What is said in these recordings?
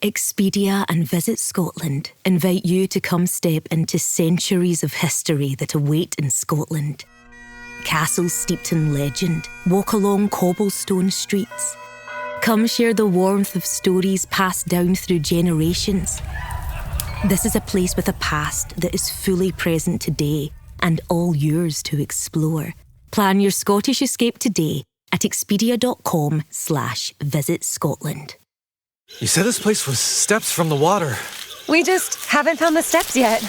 Expedia and Visit Scotland invite you to come step into centuries of history that await in Scotland. Castles steeped in legend walk along cobblestone streets. Come share the warmth of stories passed down through generations. This is a place with a past that is fully present today and all yours to explore. Plan your Scottish escape today at expedia.com/Visit Scotland. You said this place was steps from the water. We just haven't found the steps yet.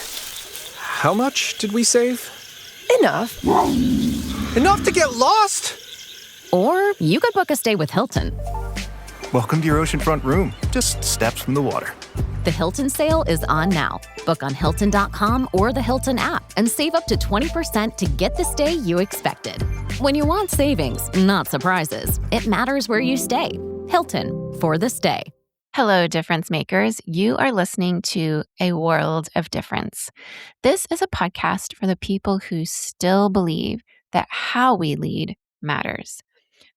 How much did we save? Enough. Enough to get lost? Or you could book a stay with Hilton. Welcome to your oceanfront room, just steps from the water. The Hilton sale is on now. Book on Hilton.com or the Hilton app and save up to 20% to get the stay you expected. When you want savings, not surprises, it matters where you stay. Hilton, for the stay. Hello, difference makers. You are listening to A World of Difference. This is a podcast for the people who still believe that how we lead matters,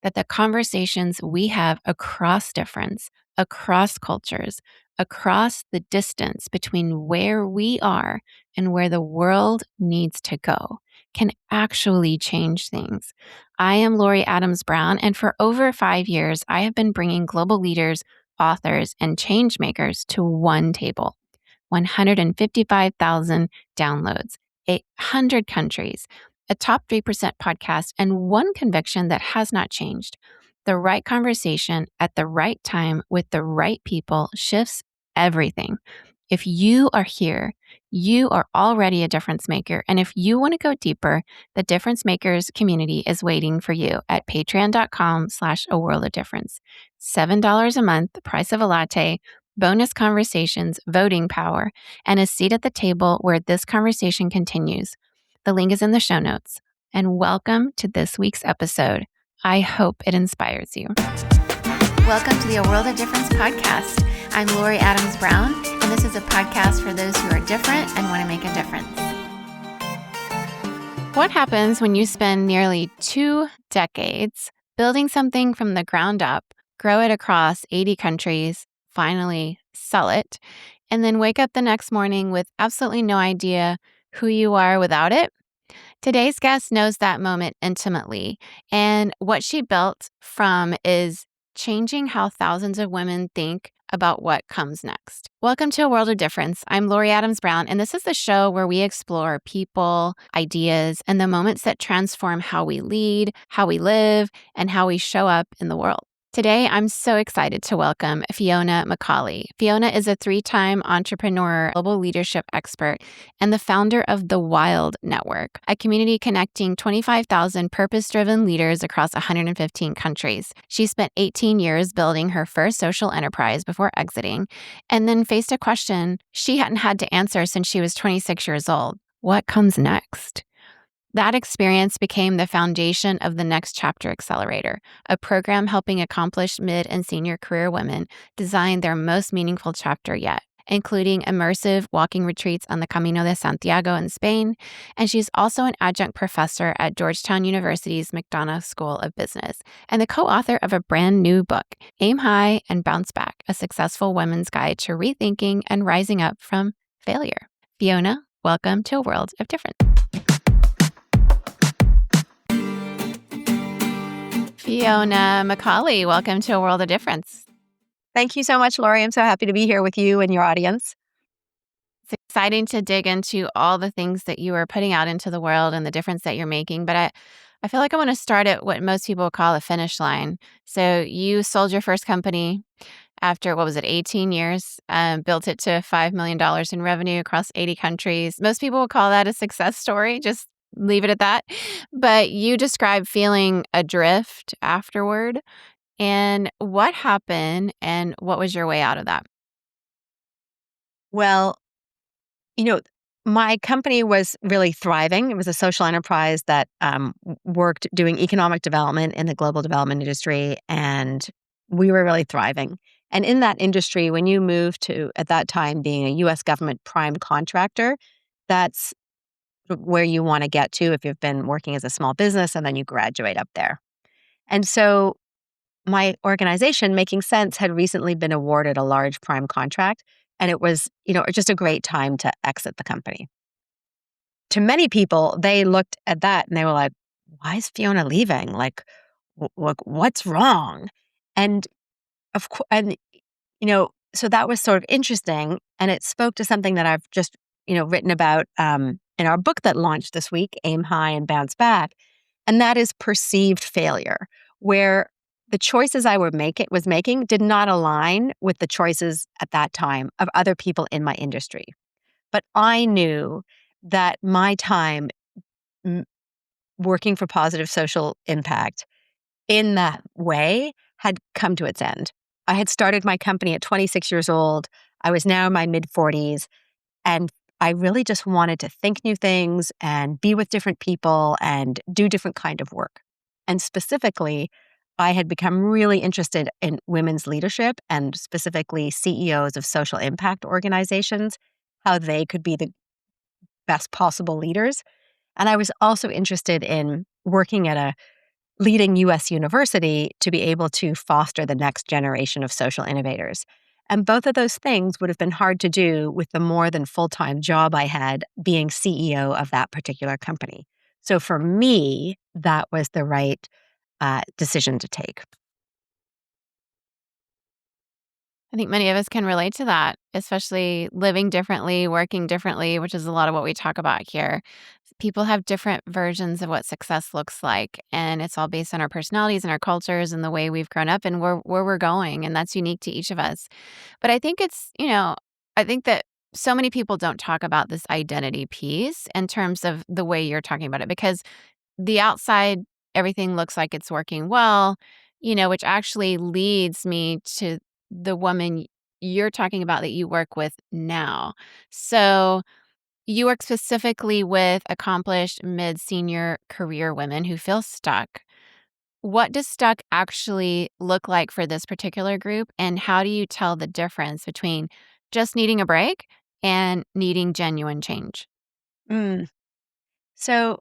that the conversations we have across difference, across cultures, across the distance between where we are and where the world needs to go can actually change things. I am Lori Adams Brown, and for over 5 years, I have been bringing global leaders, authors, and change makers to one table. 155,000 downloads, 800 countries, a top 3% podcast, and one conviction that has not changed. The right conversation at the right time with the right people shifts everything. If you are here, you are already a difference maker. And if you want to go deeper, the Difference Makers community is waiting for you at patreon.com/a world of difference. $7 a month, the price of a latte, bonus conversations, voting power, and a seat at the table where this conversation continues. The link is in the show notes. And welcome to this week's episode. I hope it inspires you. Welcome to the A World of Difference podcast. I'm Lori Adams Brown, and this is a podcast for those who are different and want to make a difference. What happens when you spend nearly 2 decades building something from the ground up, grow it across 80 countries, finally sell it, and then wake up the next morning with absolutely no idea who you are without it? Today's guest knows that moment intimately, and what she built from is changing how thousands of women think about what comes next. Welcome to A World of Difference. I'm Lori Adams Brown, and this is the show where we explore people, ideas, and the moments that transform how we lead, how we live, and how we show up in the world. Today, I'm so excited to welcome Fiona Macaulay. Fiona is a 3-time entrepreneur, global leadership expert, and the founder of The Wild Network, a community connecting 25,000 purpose-driven leaders across 115 countries. She spent 18 years building her first social enterprise before exiting, and then faced a question she hadn't had to answer since she was 26 years old. What comes next? That experience became the foundation of the Next Chapter Accelerator, a program helping accomplished mid and senior career women design their most meaningful chapter yet, including immersive walking retreats on the Camino de Santiago in Spain. And she's also an adjunct professor at Georgetown University's McDonough School of Business and the co-author of a brand new book, Aim High and Bounce Back, a successful women's guide to rethinking and rising up from failure. Fiona, welcome to A World of Difference. Fiona Macaulay, welcome to A World of Difference. Thank you so much, Lori. I'm so happy to be here with you and your audience. It's exciting to dig into all the things that you are putting out into the world and the difference that you're making. But I feel like I want to start at what most people call a finish line. So you sold your first company after, 18 years, built it to $5 million in revenue across 80 countries. Most people would call that a success story, just leave it at that. But you described feeling adrift afterward. And what happened and what was your way out of that? Well, my company was really thriving. It was a social enterprise that worked doing economic development in the global development industry, and we were really thriving. And in that industry, when you move to, at that time, being a U.S. government prime contractor, that's where you want to get to if you've been working as a small business and then you graduate up there. And so my organization, Making Sense, had recently been awarded a large prime contract, and it was, just a great time to exit the company. To many people, they looked at that and they were like, "Why is Fiona leaving? Like, what's wrong?" And of course, so that was sort of interesting, and it spoke to something that I've just, written about in our book that launched this week, Aim High and Bounce Back, and that is perceived failure, where the choices I was making did not align with the choices at that time of other people in my industry. But I knew that my time m- working for positive social impact in that way had come to its end. I had started my company at 26 years old. I was now in my mid 40s, and I really just wanted to think new things and be with different people and do different kind of work. And specifically, I had become really interested in women's leadership and specifically CEOs of social impact organizations, how they could be the best possible leaders. And I was also interested in working at a leading US university to be able to foster the next generation of social innovators. And both of those things would have been hard to do with the more than full-time job I had being CEO of that particular company. So for me, that was the right decision to take. I think many of us can relate to that, especially living differently, working differently, which is a lot of what we talk about here. People have different versions of what success looks like, and it's all based on our personalities and our cultures and the way we've grown up and where we're going, and that's unique to each of us. But I think I think that so many people don't talk about this identity piece in terms of the way you're talking about it because the outside, everything looks like it's working well, which actually leads me to the woman you're talking about that you work with now. So you work specifically with accomplished mid-senior career women who feel stuck. What does stuck actually look like for this particular group? And how do you tell the difference between just needing a break and needing genuine change? Mm. So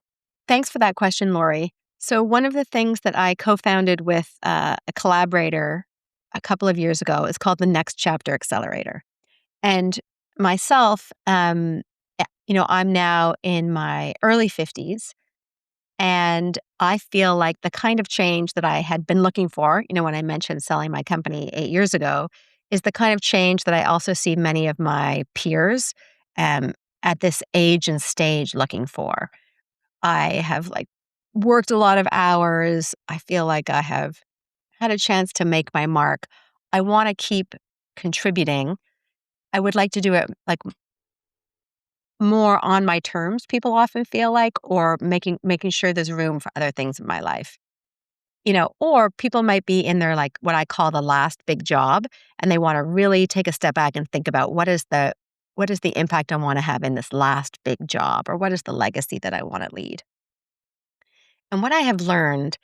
thanks for that question, Lori. So one of the things that I co-founded with a collaborator a couple of years ago is called the Next Chapter Accelerator. And myself, I'm now in my early 50s, and I feel like the kind of change that I had been looking for, when I mentioned selling my company 8 years ago, is the kind of change that I also see many of my peers um, at this age and stage looking for. I have worked a lot of hours. I feel like I have had a chance to make my mark. I want to keep contributing. I would like to do it more on my terms, people often feel like, or making sure there's room for other things in my life. Or people might be in their what I call the last big job, and they want to really take a step back and think about what is the impact I want to have in this last big job, or what is the legacy that I want to lead. And what I have learned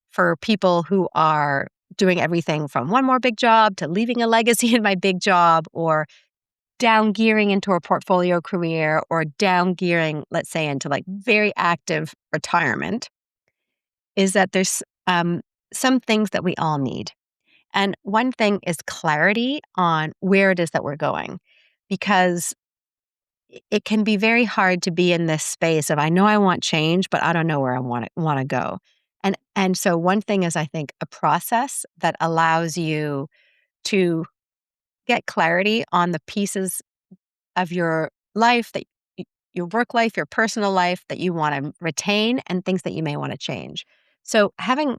for people who are doing everything from one more big job to leaving a legacy in my big job, or down gearing into a portfolio career, or down gearing, let's say, into very active retirement, is that there's some things that we all need. And one thing is clarity on where it is that we're going, because it can be very hard to be in this space of I know I want change, but I don't know where I want to go. And so one thing is, I think, a process that allows you to get clarity on the pieces of your life your work life, your personal life that you want to retain, and things that you may want to change. So having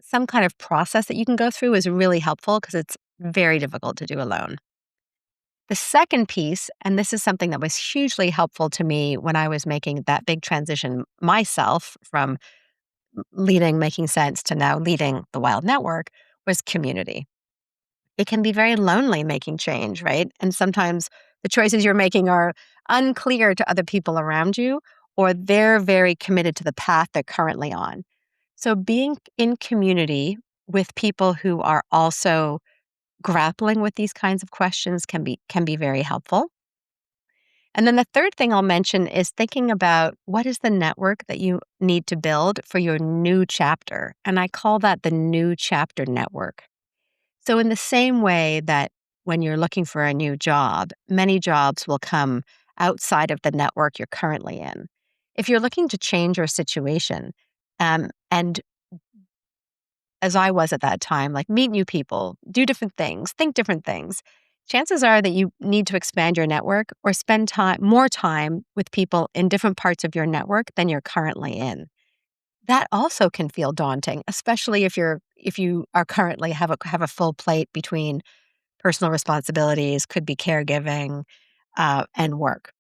some kind of process that you can go through is really helpful because it's very difficult to do alone. The second piece, and this is something that was hugely helpful to me when I was making that big transition myself from leading Making Sense to now leading the Wild Network, was community. It can be very lonely making change, right? And sometimes the choices you're making are unclear to other people around you, or they're very committed to the path they're currently on. So being in community with people who are also grappling with these kinds of questions can be very helpful. And then the third thing I'll mention is thinking about what is the network that you need to build for your new chapter. And I call that the new chapter network. So, in the same way that when you're looking for a new job, many jobs will come outside of the network you're currently in. If you're looking to change your situation, and as I was at that time, like meet new people, do different things, think different things, chances are that you need to expand your network or spend more time with people in different parts of your network than you're currently in. That also can feel daunting, especially if you are currently have a full plate between personal responsibilities, could be caregiving, and work.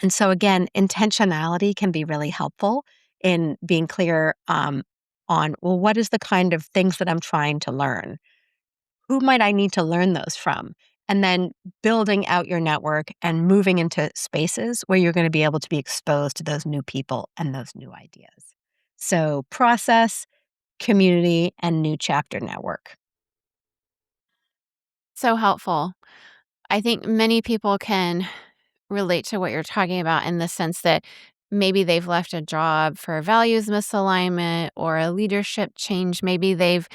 And so again, intentionality can be really helpful in being clear on, well, what is the kind of things that I'm trying to learn? Who might I need to learn those from? And then building out your network and moving into spaces where you're going to be able to be exposed to those new people and those new ideas. So process, community, and new chapter network. So helpful. I think many people can relate to what you're talking about in the sense that maybe they've left a job for values misalignment or a leadership change. Maybe they've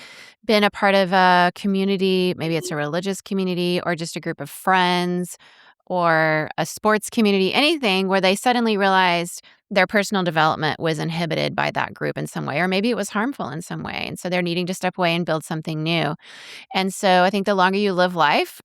been a part of a community, maybe it's a religious community or just a group of friends or a sports community, anything where they suddenly realized their personal development was inhibited by that group in some way, or maybe it was harmful in some way. And so they're needing to step away and build something new. And so I think the longer you live life,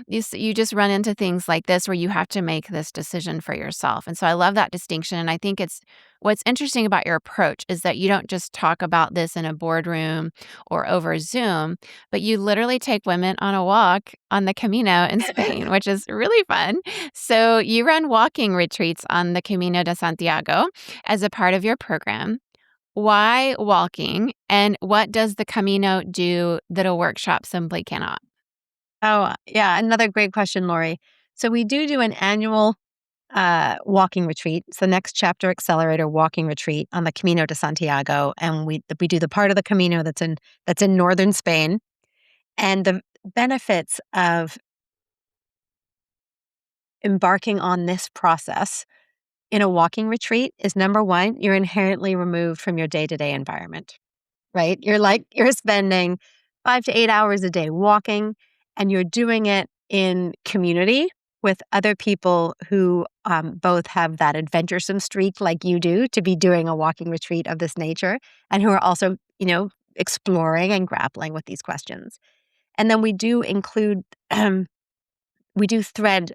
you just run into things like this where you have to make this decision for yourself. And so I love that distinction. And I think it's what's interesting about your approach is that you don't just talk about this in a boardroom or over Zoom, but you literally take women on a walk on the Camino in Spain, which is really fun. So you run walking retreats on the Camino de Santiago as a part of your program. Why walking, and what does the Camino do that a workshop simply cannot? Oh, yeah, another great question, Lori. So we do an annual walking retreat. It's the Next Chapter Accelerator walking retreat on the Camino de Santiago, and we do the part of the Camino that's in northern Spain. And the benefits of embarking on this process in a walking retreat is number one, you're inherently removed from your day-to-day environment, right? You're spending 5 to 8 hours a day walking, and you're doing it in community with other people who both have that adventuresome streak like you do to be doing a walking retreat of this nature, and who are also, exploring and grappling with these questions. And then we do thread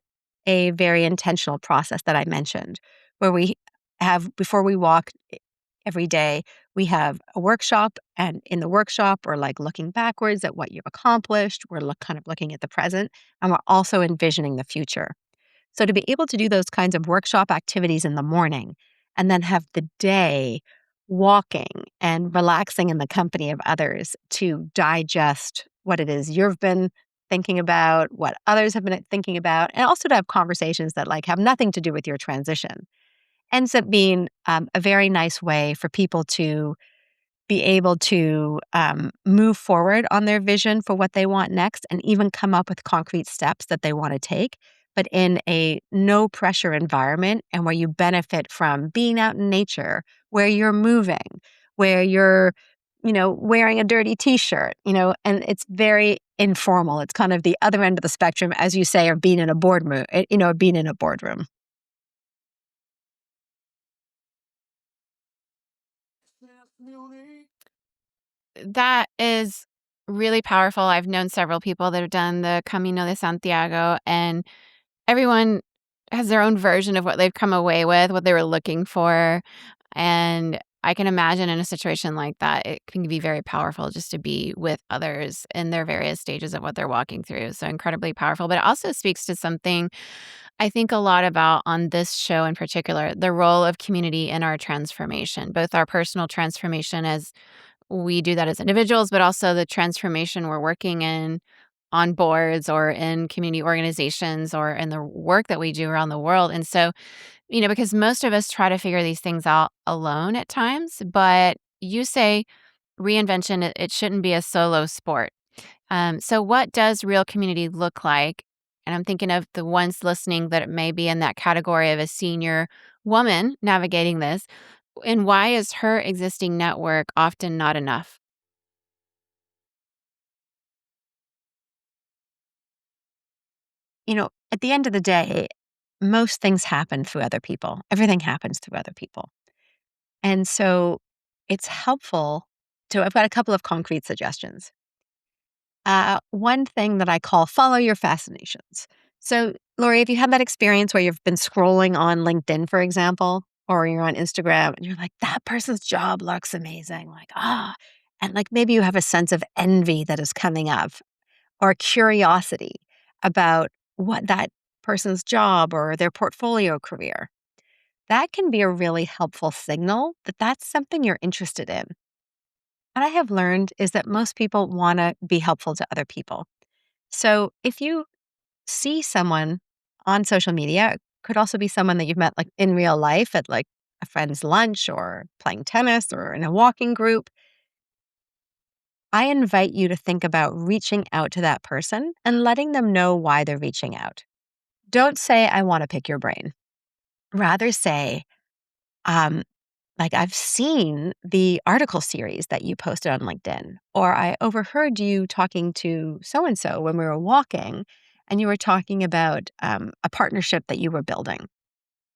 a very intentional process that I mentioned, where we have, before we walk every day, we have a workshop. And in the workshop, we're like looking backwards at what you've accomplished. We're kind of looking at the present, and we're also envisioning the future. So to be able to do those kinds of workshop activities in the morning and then have the day walking and relaxing in the company of others to digest what it is you've been thinking about, what others have been thinking about, and also to have conversations that like have nothing to do with your transition ends up being a very nice way for people to be able to move forward on their vision for what they want next and even come up with concrete steps that they want to take, but in a no pressure environment and where you benefit from being out in nature, where you're moving, where you're, wearing a dirty t-shirt, and it's very informal. It's kind of the other end of the spectrum, as you say, of being in a boardroom, being in a boardroom. That is really powerful. I've known several people that have done the Camino de Santiago, and everyone has their own version of what they've come away with, what they were looking for. And I can imagine in a situation like that, it can be very powerful just to be with others in their various stages of what they're walking through. So incredibly powerful. But it also speaks to something I think a lot about on this show in particular, the role of community in our transformation, both our personal transformation as we do that as individuals, but also the transformation we're working in on boards or in community organizations or in the work that we do around the world. And so, because most of us try to figure these things out alone at times, but you say reinvention, it shouldn't be a solo sport. So what does real community look like? And I'm thinking of the ones listening that may be in that category of a senior woman navigating this. And why is her existing network often not enough? At the end of the day, most things happen through other people. Everything happens through other people. And so it's helpful I've got a couple of concrete suggestions. One thing that I call follow your fascinations. So, Lori, have you had that experience where you've been scrolling on LinkedIn, for example, or you're on Instagram and you're like, that person's job looks amazing. And like maybe you have a sense of envy that is coming up or curiosity about what that person's job or their portfolio career. That can be a really helpful signal that that's something you're interested in. What I have learned is that most people want to be helpful to other people. So if you see someone on social media, it could also be someone that you've met like in real life at like a friend's lunch or playing tennis or in a walking group. I invite you to think about reaching out to that person and letting them know why they're reaching out. Don't say, I want to pick your brain. Rather say, um, like, I've seen the article series that you posted on LinkedIn, or I overheard you talking to so and so when we were walking, and you were talking about a partnership that you were building.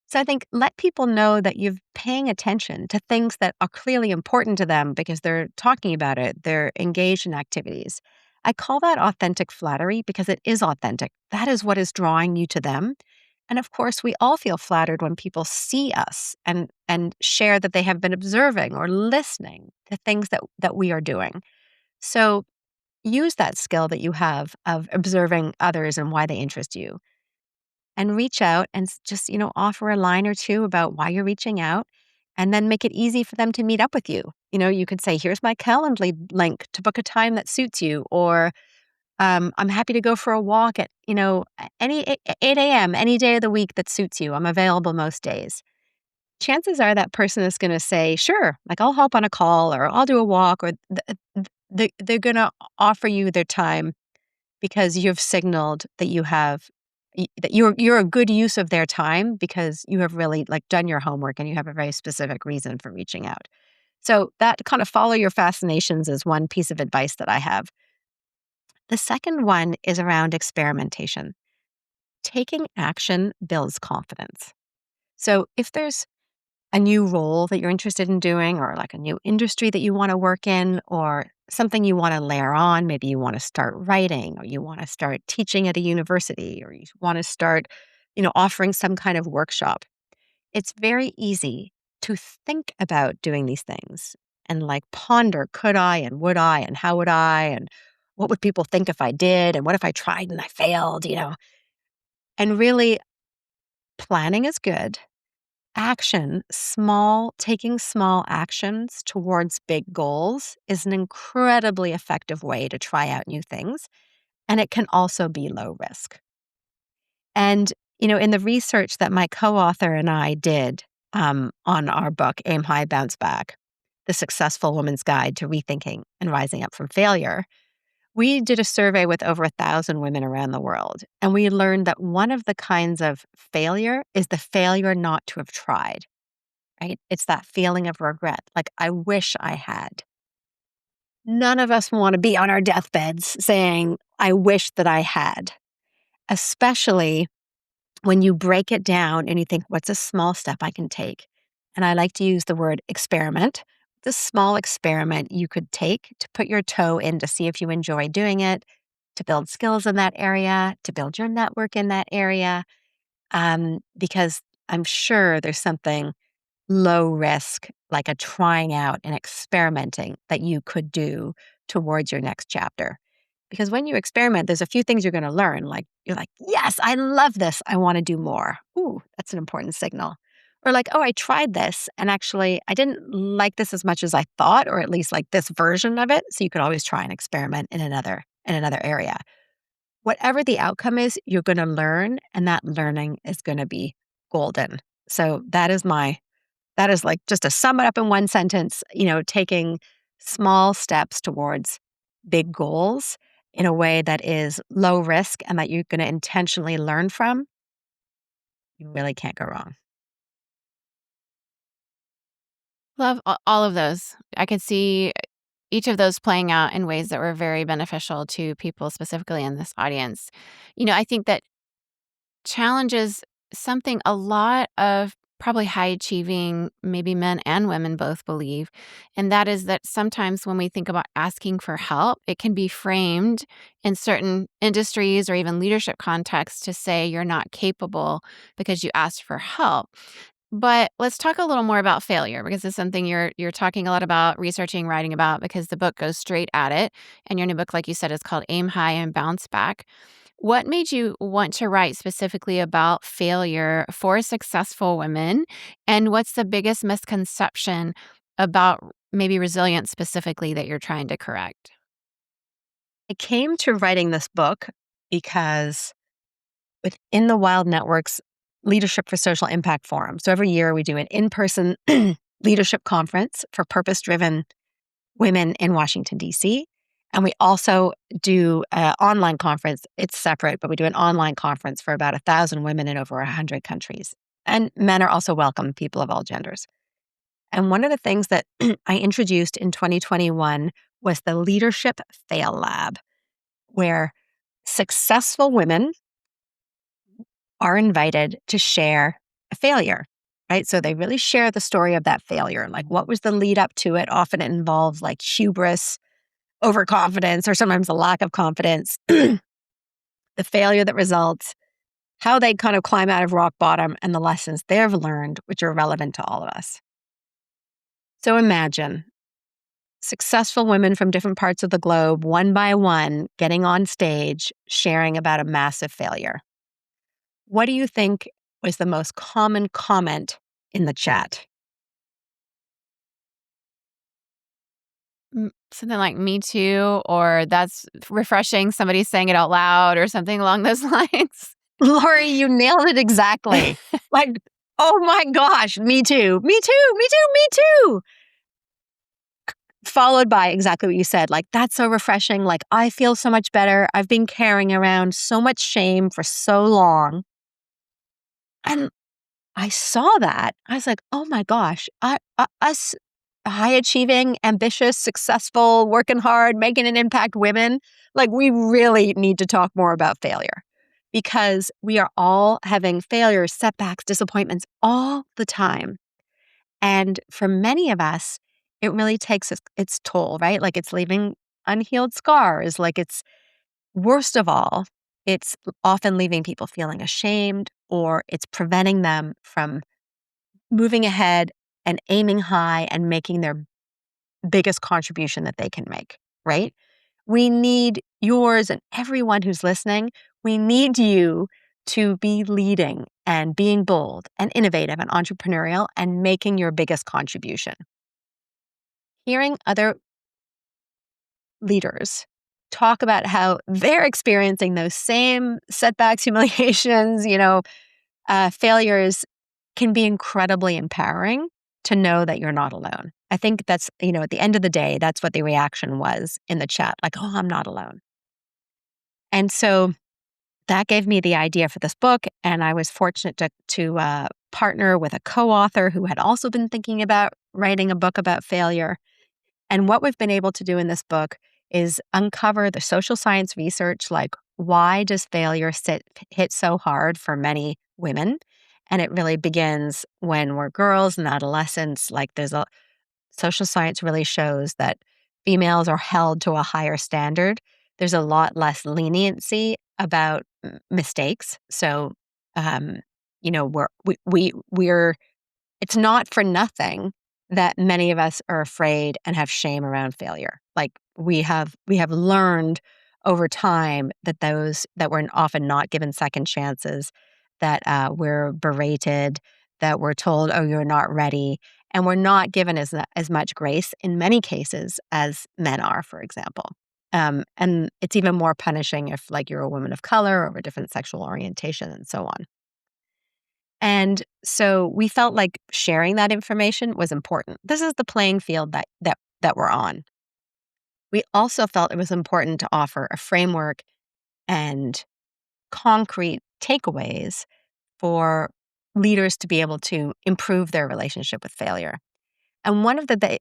So I think let people know that you're paying attention to things that are clearly important to them because they're talking about it, they're engaged in activities. I call that authentic flattery because it is authentic. That is what is drawing you to them. And of course, we all feel flattered when people see us and share that they have been observing or listening to things that we are doing. So use that skill that you have of observing others and why they interest you and reach out and just, offer a line or two about why you're reaching out and then make it easy for them to meet up with you. You could say, here's my Calendly link to book a time that suits you, or I'm happy to go for a walk at, any 8 a.m., any day of the week that suits you. I'm available most days. Chances are that person is going to say, sure, like I'll hop on a call or I'll do a walk, or they're going to offer you their time because you've signaled that that you're a good use of their time because you have really like done your homework and you have a very specific reason for reaching out. So that kind of follow your fascinations is one piece of advice that I have. The second one is around experimentation. Taking action builds confidence. So if there's a new role that you're interested in doing, or like a new industry that you want to work in, or something you want to layer on, maybe you want to start writing, or you want to start teaching at a university, or you want to start, offering some kind of workshop. It's very easy to think about doing these things and like ponder, could I and would I and how would I and what would people think if I did and what if I tried and I failed. And really planning is good. Taking small actions towards big goals is an incredibly effective way to try out new things. And it can also be low risk. And, in the research that my co-author and I did on our book, Aim High, Bounce Back, The Successful Woman's Guide to Rethinking and Rising Up from Failure, we did a survey with over 1,000 women around the world. And we learned that one of the kinds of failure is the failure not to have tried. Right? It's that feeling of regret, like, I wish I had. None of us want to be on our deathbeds saying, I wish that I had, especially when you break it down and you think, what's a small step I can take? And I like to use the word experiment. This small experiment you could take to put your toe in to see if you enjoy doing it, to build skills in that area, to build your network in that area, because I'm sure there's something low risk, like a trying out and experimenting that you could do towards your next chapter. Because when you experiment, there's a few things you're going to learn. Like, you're like, yes, I love this. I want to do more. Ooh, that's an important signal. Or like, oh, I tried this and actually I didn't like this as much as I thought, or at least like this version of it. So you could always try and experiment in another area. Whatever the outcome is, you're going to learn, and that learning is going to be golden. So that is like, just to sum it up in one sentence, taking small steps towards big goals in a way that is low risk and that you're going to intentionally learn from, you really can't go wrong. Love all of those. I could see each of those playing out in ways that were very beneficial to people specifically in this audience. I think that challenges something a lot of probably high achieving, maybe men and women both believe. And that is that sometimes when we think about asking for help, it can be framed in certain industries or even leadership contexts to say you're not capable because you asked for help. But let's talk a little more about failure because it's something you're talking a lot about, researching, writing about, because the book goes straight at it. And your new book, like you said, is called Aim High and Bounce Back. What made you want to write specifically about failure for successful women? And what's the biggest misconception about maybe resilience specifically that you're trying to correct? I came to writing this book because within the Wild Network's Leadership for Social Impact Forum. So every year we do an in-person leadership conference for purpose-driven women in Washington, D.C. And we also do an online conference. It's separate, but we do an online conference for about 1,000 women in over 100 countries. And men are also welcome, people of all genders. And one of the things that I introduced in 2021 was the Leadership Fail Lab, where successful women are invited to share a failure, right? So they really share the story of that failure. Like, what was the lead up to it? Often it involves like hubris, overconfidence, or sometimes a lack of confidence, the failure that results, how they kind of climb out of rock bottom, and the lessons they've learned, which are relevant to all of us. So imagine successful women from different parts of the globe, one by one, getting on stage, sharing about a massive failure. What do you think was the most common comment in the chat? Something like "me too," or "that's refreshing," somebody saying it out loud or something along those lines. Lori, you nailed it exactly. Like, oh my gosh, me too, me too, me too, me too. Followed by exactly what you said, like, that's so refreshing. Like, I feel so much better. I've been carrying around so much shame for so long. And I saw that. I was like, oh my gosh, us high achieving, ambitious, successful, working hard, making an impact women, like, we really need to talk more about failure because we are all having failures, setbacks, disappointments all the time. And for many of us, it really takes its toll, right? Like, it's leaving unhealed scars. Like, it's worst of all, it's often leaving people feeling ashamed, or it's preventing them from moving ahead and aiming high and making their biggest contribution that they can make, right? We need yours and everyone who's listening. We need you to be leading and being bold and innovative and entrepreneurial and making your biggest contribution. Hearing other leaders talk about how they're experiencing those same setbacks, humiliations, failures can be incredibly empowering to know that you're not alone. I think that's, at the end of the day, that's what the reaction was in the chat, like, oh, I'm not alone. And so that gave me the idea for this book. And I was fortunate to partner with a co-author who had also been thinking about writing a book about failure. And what we've been able to do in this book is uncover the social science research, like, why does failure hit so hard for many women? And it really begins when we're girls and adolescents. Like, social science really shows that females are held to a higher standard. There's a lot less leniency about mistakes. So, we're it's not for nothing that many of us are afraid and have shame around failure. Like, we have learned over time that we're often not given second chances, that we're berated, that we're told, "Oh, you're not ready," and we're not given as much grace in many cases as men are, for example. And it's even more punishing if, like, you're a woman of color or of a different sexual orientation and so on. And so we felt like sharing that information was important. This is the playing field that we're on. we also felt it was important to offer a framework and concrete takeaways for leaders to be able to improve their relationship with failure. And one of the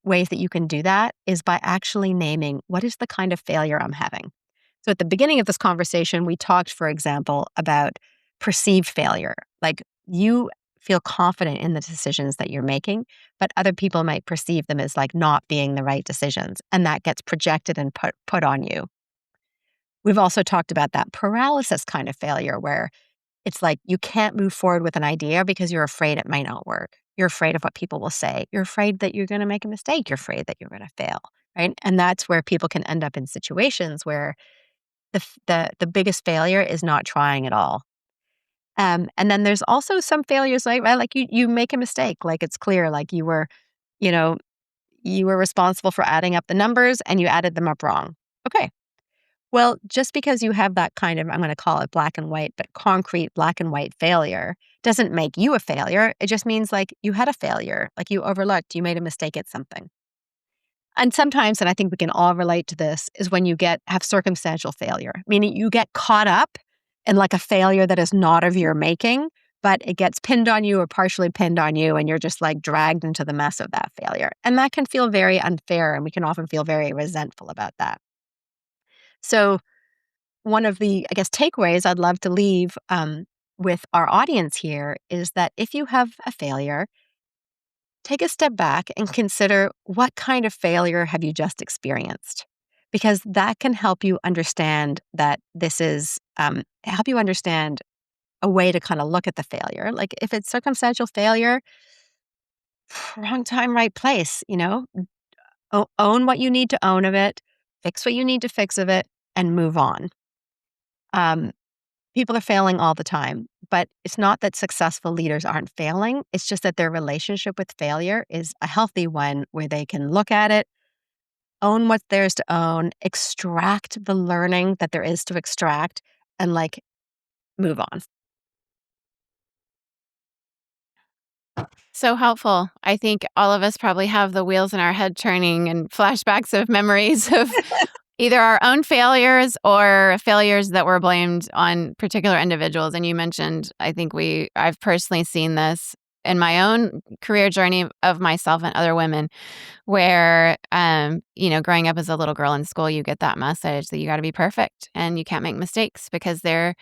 ways that you can do that is by actually naming what is the kind of failure I'm having. So at the beginning of this conversation, we talked, for example, about perceived failure. Like you feel confident in the decisions that you're making, but other people might perceive them as like not being the right decisions. And that gets projected and put on you. We've also talked about that paralysis kind of failure where it's like you can't move forward with an idea because you're afraid it might not work. You're afraid of what people will say. You're afraid that you're going to make a mistake. You're afraid that you're going to fail, right? And that's where people can end up in situations where the biggest failure is not trying at all. And then there's also some failures like you make a mistake, like it's clear, like you know, you were responsible for adding up the numbers and you added them up wrong. Okay. Well, just because you have that kind of, I'm going to call it black and white, but concrete black and white failure doesn't make you a failure. It just means like you had a failure, like you overlooked, you made a mistake at something. And sometimes, and I think we can all relate to this, is when you have circumstantial failure, meaning you get caught up in like a failure that is not of your making, but it gets pinned on you or partially pinned on you, and you're just like dragged into the mess of that failure. And that can feel very unfair, and we can often feel very resentful about that. So one of the, I guess, takeaways I'd love to leave with our audience here is that if you have a failure, take a step back and consider what kind of failure have you just experienced? Because that can help you understand that this is, help you understand a way to kind of look at the failure. Like if it's circumstantial failure, wrong time, right place, own what you need to own of it, fix what you need to fix of it, and move on. People are failing all the time, but it's not that successful leaders aren't failing. It's just that their relationship with failure is a healthy one where they can look at it, own what's theirs to own, extract the learning that there is to extract, and like move on. So helpful. I think all of us probably have the wheels in our head turning and flashbacks of memories of either our own failures or failures that were blamed on particular individuals. And you mentioned, I think I've personally seen this in my own career journey of myself and other women where, growing up as a little girl in school, you get that message that you got to be perfect and you can't make mistakes because they're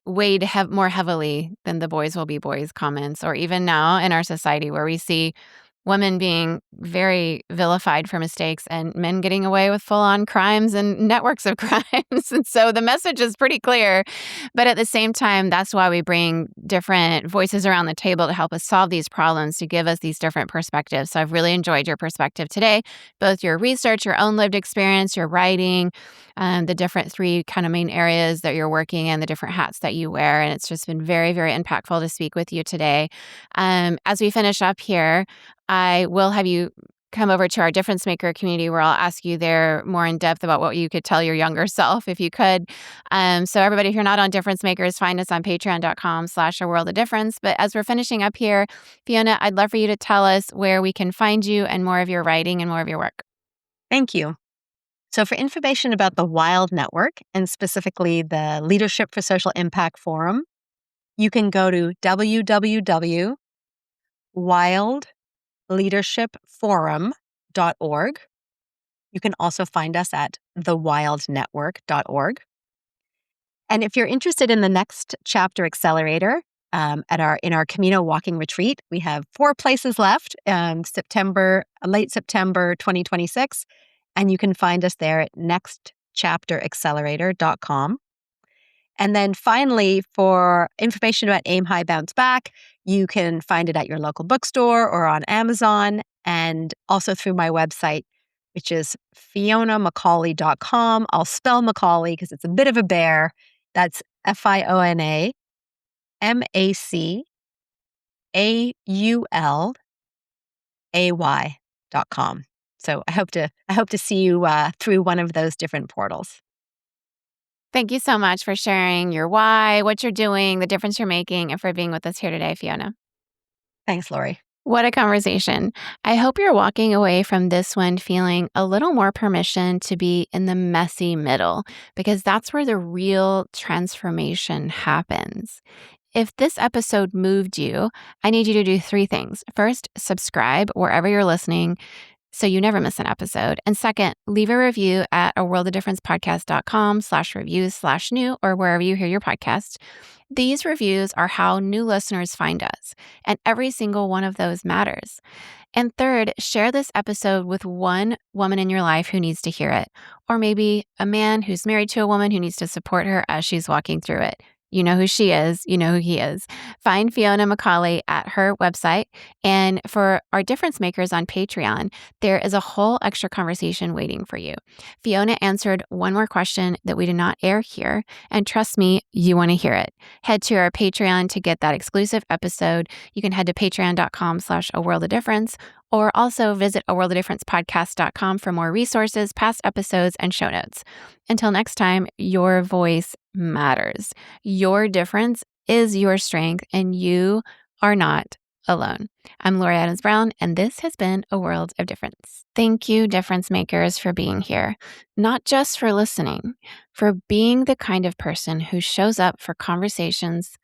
weighed more heavily than the boys will be boys comments, or even now in our society where we see women being very vilified for mistakes and men getting away with full-on crimes and networks of crimes. And so the message is pretty clear. But at the same time, that's why we bring different voices around the table to help us solve these problems, to give us these different perspectives. So I've really enjoyed your perspective today, both your research, your own lived experience, your writing, the different three kind of main areas that you're working in, the different hats that you wear. And it's just been very, very impactful to speak with you today. As we finish up here, I will have you come over to our Difference Maker community where I'll ask you there more in depth about what you could tell your younger self if you could. So everybody, if you're not on Difference Makers, find us on patreon.com/aworldofdifference. But as we're finishing up here, Fiona, I'd love for you to tell us where we can find you and more of your writing and more of your work. Thank you. So for information about the WILD Network, and specifically the Leadership for Social Impact Forum, you can go to www.wildleadershipforum.org. You can also find us at thewildnetwork.org. And if you're interested in the Next Chapter Accelerator, in our Camino walking retreat, we have 4 places left, late September 2026. And you can find us there at nextchapteraccelerator.com. And then finally, for information about Aim High, Bounce Back, you can find it at your local bookstore or on Amazon, and also through my website, which is FionaMacaulay.com. I'll spell Macaulay because it's a bit of a bear. That's FionaMacaulay.com. So I hope to see you through one of those different portals. Thank you so much for sharing your why, what you're doing, the difference you're making, and for being with us here today, Fiona. Thanks, Lori. What a conversation. I hope you're walking away from this one feeling a little more permission to be in the messy middle, because that's where the real transformation happens. If this episode moved you, I need you to do 3 things. First, subscribe wherever you're listening so you never miss an episode. And second, leave a review at aworldoffdifferencepodcast.com/reviews/new or wherever you hear your podcast. These reviews are how new listeners find us, and every single one of those matters. And third, share this episode with one woman in your life who needs to hear it, or maybe a man who's married to a woman who needs to support her as she's walking through it. You know who she is. You know who he is. Find Fiona Macaulay at her website. And for our difference makers on Patreon, there is a whole extra conversation waiting for you. Fiona answered one more question that we did not air here. And trust me, you want to hear it. Head to our Patreon to get that exclusive episode. You can head to patreon.com/aworldoffdifference, or also visit aworldoffdifferencepodcast.com for more resources, past episodes, and show notes. Until next time, your voice matters. Your difference is your strength, and you are not alone. I'm Lori Adams Brown, and this has been A World of Difference. Thank you, difference makers, for being here. Not just for listening, for being the kind of person who shows up for conversations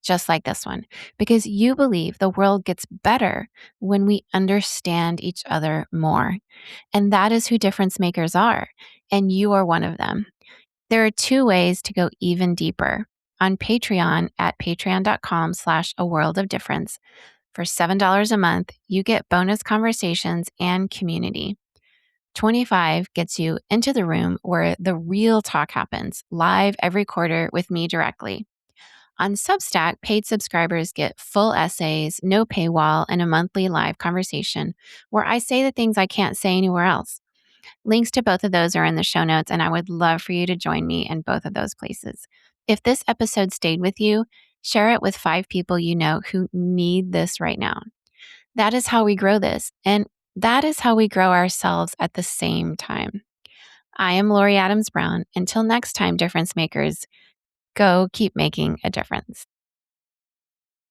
just like this one, because you believe the world gets better when we understand each other more. And that is who difference makers are, and you are one of them. There are 2 ways to go even deeper. On Patreon at patreon.com/aworldoffdifference. For $7 a month, you get bonus conversations and community. $25 gets you into the room where the real talk happens, live every quarter with me directly. On Substack, paid subscribers get full essays, no paywall, and a monthly live conversation where I say the things I can't say anywhere else. Links to both of those are in the show notes, and I would love for you to join me in both of those places. If this episode stayed with you, share it with 5 people you know who need this right now. That is how we grow this, and that is how we grow ourselves at the same time. I am Lori Adams Brown. Until next time, difference makers, go keep making a difference.